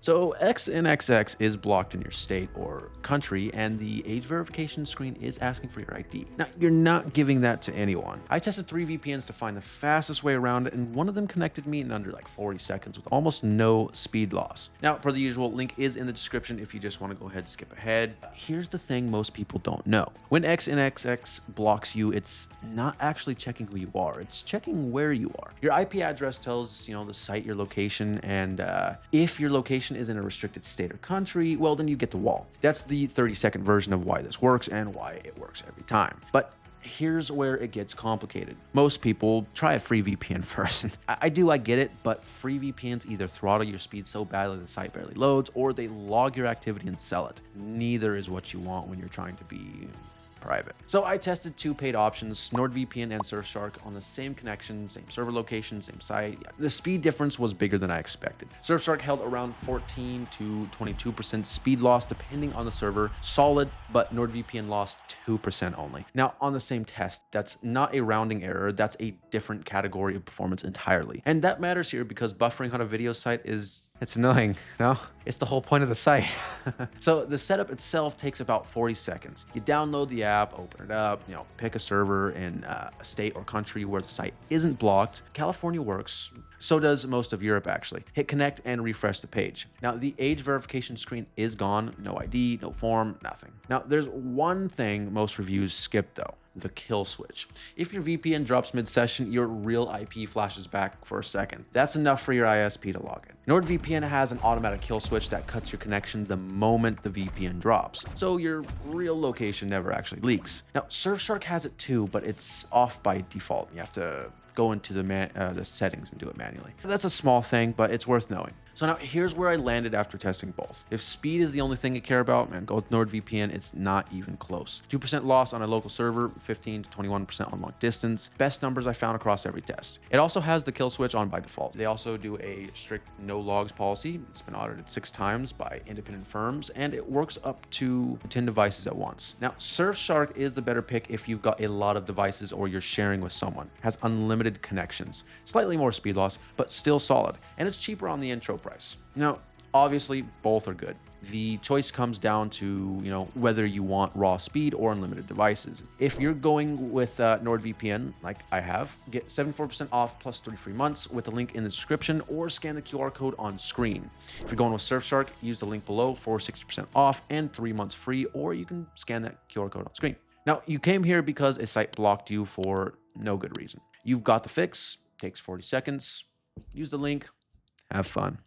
So Xnxx is blocked in your state or country, and the age verification screen is asking for your ID. Now, you're not giving that to anyone. I tested 3 VPNs to find the fastest way around it, and one of them connected me in under like 40 seconds with almost no speed loss. Now, per the usual, link is in the description if you just want to go ahead and skip ahead. Here's the thing most people don't know. When Xnxx blocks you, it's not actually checking who you are. It's checking where you are. Your IP address tells, the site, your location, and if your location is in a restricted state or country, well, then you get the wall. That's the 30-second version of why this works and why it works every time. But here's where it gets complicated. Most people try a free VPN first. I get it, but free VPNs either throttle your speed so badly the site barely loads, or they log your activity and sell it. Neither is what you want when you're trying to be private. So I tested 2 paid options, NordVPN and Surfshark, on the same connection, same server location, same site. Yeah, the speed difference was bigger than I expected. Surfshark held around 14 to 22% speed loss depending on the server. Solid, but NordVPN lost 2% only. Now, on the same test, that's not a rounding error, that's a different category of performance entirely. And that matters here because buffering on a video site it's annoying, It's the whole point of the site. So the setup itself takes about 40 seconds. You download the app, open it up, pick a server in a state or country where the site isn't blocked. California works. So does most of Europe, actually. Hit connect and refresh the page. Now, the age verification screen is gone. No ID, no form, nothing. Now, there's one thing most reviews skip, though. The kill switch. If your VPN drops mid-session, your real IP flashes back for a second. That's enough for your ISP to log in. NordVPN has an automatic kill switch that cuts your connection the moment the VPN drops, so your real location never actually leaks. Now, Surfshark has it too, but it's off by default. You have to go into the settings and do it manually. That's a small thing, but it's worth knowing. So now here's where I landed after testing both. If speed is the only thing you care about, man, go with NordVPN. It's not even close. 2% loss on a local server, 15 to 21% on long distance. Best numbers I found across every test. It also has the kill switch on by default. They also do a strict no logs policy. It's been audited 6 times by independent firms, and it works up to 10 devices at once. Now, Surfshark is the better pick if you've got a lot of devices or you're sharing with someone. It has unlimited connections. Slightly more speed loss, but still solid. And it's cheaper on the intro price. Now, obviously, both are good. The choice comes down to, whether you want raw speed or unlimited devices. If you're going with NordVPN, like I have, get 74% off plus 3 free months with the link in the description, or scan the QR code on screen. If you're going with Surfshark, use the link below for 60% off and 3 months free, or you can scan that QR code on screen. Now, you came here because a site blocked you for no good reason. You've got the fix, takes 40 seconds, use the link, have fun.